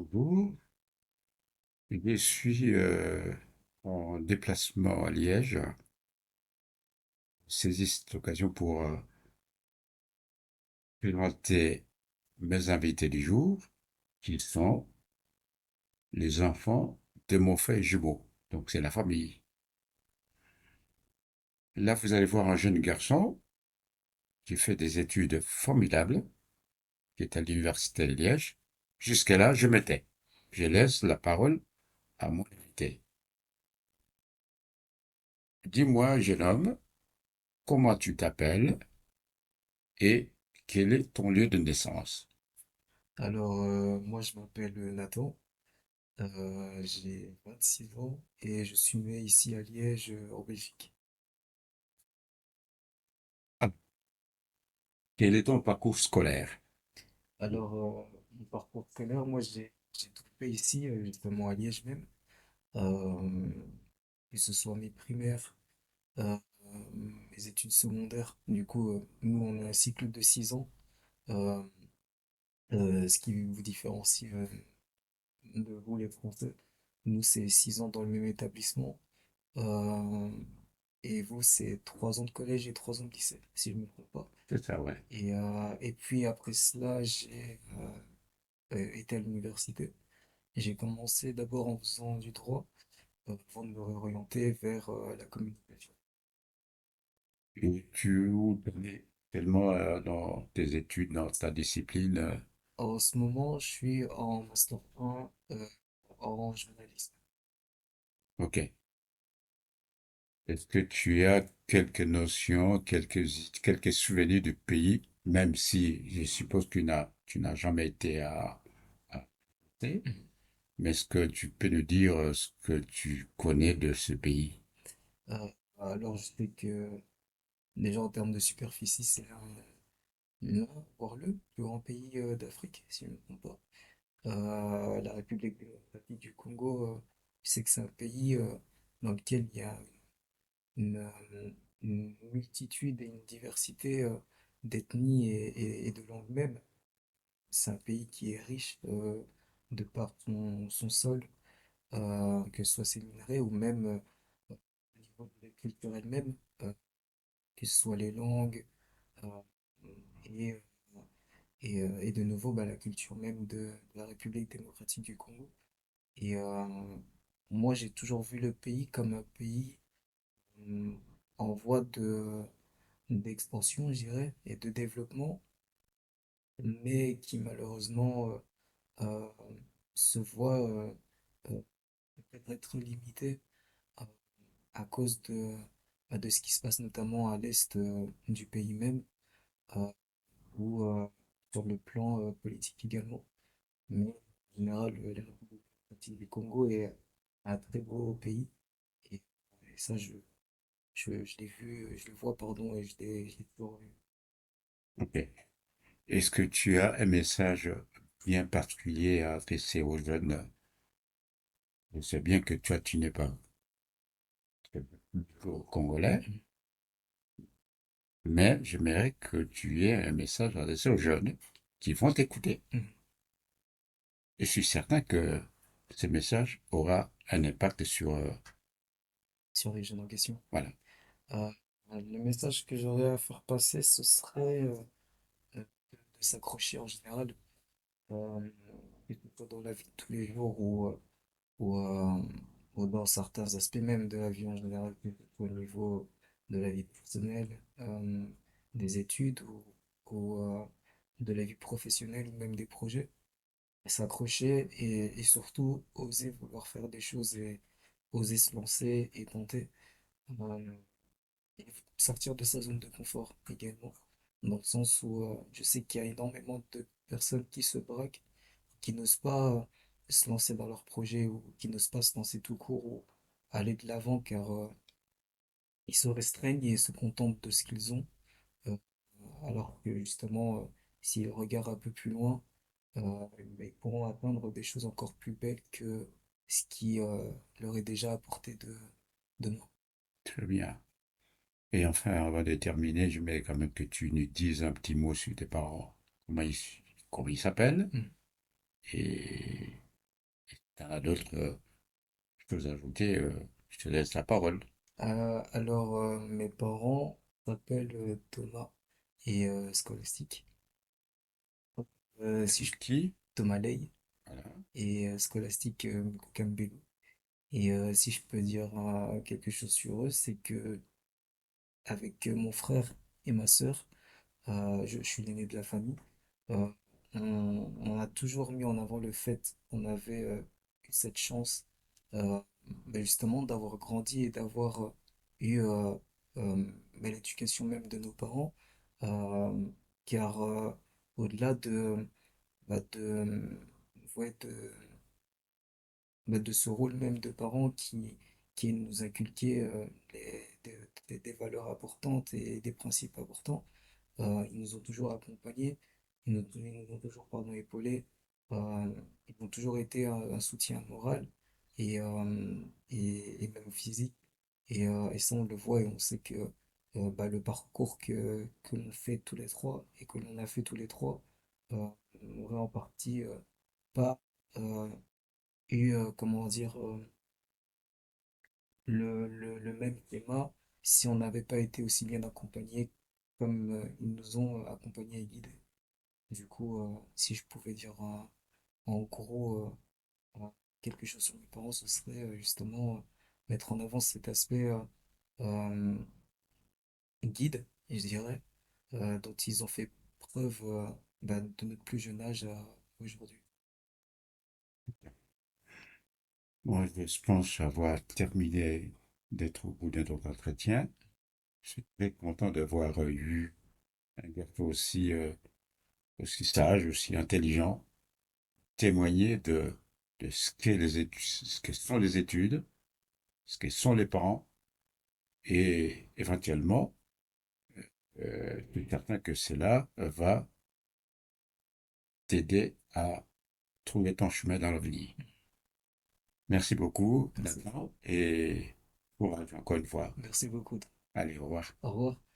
Bonjour, je suis en déplacement à Liège. Je saisis cette occasion pour présenter mes invités du jour, qui sont les enfants de mon frère jumeau. Donc c'est la famille. Là, vous allez voir un jeune garçon qui fait des études formidables, qui est à l'université de Liège. Jusqu'à là, je me tais. Je laisse la parole à mon invité. Dis-moi, jeune homme, comment tu t'appelles et quel est ton lieu de naissance? Moi, je m'appelle Nathan, j'ai 26 ans et je suis né ici à Liège, en Belgique. Quel est ton parcours scolaire? Mon parcours scolaire, moi, j'ai tout fait ici, justement à Liège même, euh, que ce soit mes primaires, euh, mes études secondaires. Du coup, nous, on a un cycle de 6 ans, euh, ce qui vous différencie de vous, les Français. Nous, c'est 6 ans dans le même établissement. Euh, et vous, c'est 3 ans de collège et 3 ans de lycée, si je ne me trompe pas. C'est ça, ouais. Et puis après cela, j'ai été à l'université. J'ai commencé d'abord en faisant du droit, avant de me réorienter vers la communication. Et tu es tellement dans tes études, dans ta discipline. En ce moment, je suis en master 1 en journalisme. Ok. Est-ce que tu as quelques notions, quelques souvenirs du pays, même si je suppose que tu n'as jamais été à Mhm. mais est-ce que tu peux nous dire ce que tu connais de ce pays? Alors, je sais que déjà en termes de superficie, c'est l'un, voire le plus grand pays d'Afrique, si je ne me trompe pas. La République démocratique du Congo, je sais que c'est un pays dans lequel il y a une multitude et une diversité d'ethnies et de langues même. C'est un pays qui est riche de par son sol, que ce soit ses minerais ou même au niveau de la culture elle-même, euh, que ce soit les langues euh, et, euh, et de nouveau bah, la culture même de la République démocratique du Congo. Et moi, j'ai toujours vu le pays comme un pays hum, en voie d'expansion, je dirais, et de développement, mais qui malheureusement euh, se voit euh, peut-être être limité euh, à cause de ce qui se passe notamment à l'est du pays même, euh, ou sur le plan politique également. Mais en général, la République démocratique du Congo est un très beau pays. Et, et ça, je l'ai vu, je le vois, pardon, et je l'ai toujours vu. Ok. Est-ce que tu as un message bien particulier à adresser aux jeunes? Je sais bien que toi, tu n'es pas congolais, Mhm. mais j'aimerais que tu aies un message adressé aux jeunes qui vont t'écouter. Mhm. Je suis certain que ce message aura un impact sur... Sur les jeunes en question. voilà. Euh, le message que j'aurais à faire passer, ce serait de s'accrocher en général, euh, que ce soit dans la vie de tous les jours ou, euh, ou dans certains aspects même de la vie en général, que ce soit au niveau de la vie personnelle, des études ou de la vie professionnelle ou même des projets. S'accrocher et surtout oser vouloir faire des choses et oser se lancer et tenter. Euh, et sortir de sa zone de confort également. Dans le sens où je sais qu'il y a énormément de personnes qui se braquent, qui n'osent pas se lancer dans leurs projets ou qui n'osent pas se lancer tout court ou aller de l'avant car ils se restreignent et se contentent de ce qu'ils ont. euh, Alors que justement, s'ils regardent un peu plus loin, ils pourront atteindre des choses encore plus belles que ce qui leur est déjà à portée de main. Très bien. Et enfin, avant de terminer, je voudrais quand même que tu nous dises un petit mot sur tes parents. Comment ils s'appellent Mm. et t'en as d'autres choses à ajouter, je te laisse la parole. Alors, mes parents s'appellent Thomas et Scholastique. Si je Qui? Thomas Lay Voilà. et Scholastique Mukukambelu. Et si je peux dire quelque chose sur eux, c'est que avec mon frère et ma sœur, je suis l'aîné de la famille. Euh, on a toujours mis en avant le fait qu'on avait eu cette chance, euh, justement d'avoir grandi et d'avoir eu l'éducation même de nos parents, euh, car au-delà de, ouais, de ce rôle même de parents qui nous inculquait des valeurs importantes et des principes importants, ils nous ont toujours accompagnés, ils nous ont toujours, pardon, épaulés, euh, ils ont toujours été un soutien moral et même physique. Et ça, on le voit et on sait que le parcours que l'on fait tous les trois et que l'on a fait tous les trois aurait en partie pas euh, eu, comment dire, le même climat si on n'avait pas été aussi bien accompagnés comme ils nous ont accompagnés et guidés. Du coup, si je pouvais dire en gros quelque chose sur mes parents, ce serait justement mettre en avant cet aspect euh, guide, je dirais, dont ils ont fait preuve de notre plus jeune âge à aujourd'hui. Moi, je pense avoir terminé d'être au bout de notre entretien. Je suis très content d'avoir eu un garçon aussi sage, aussi intelligent, témoigner de ce qu'est ce que sont les études, ce que sont les parents, et éventuellement, je suis certain que cela va t'aider à trouver ton chemin dans l'avenir. Merci beaucoup, Merci. Nathan, et courage encore une fois. Merci beaucoup. Allez, au revoir. Au revoir.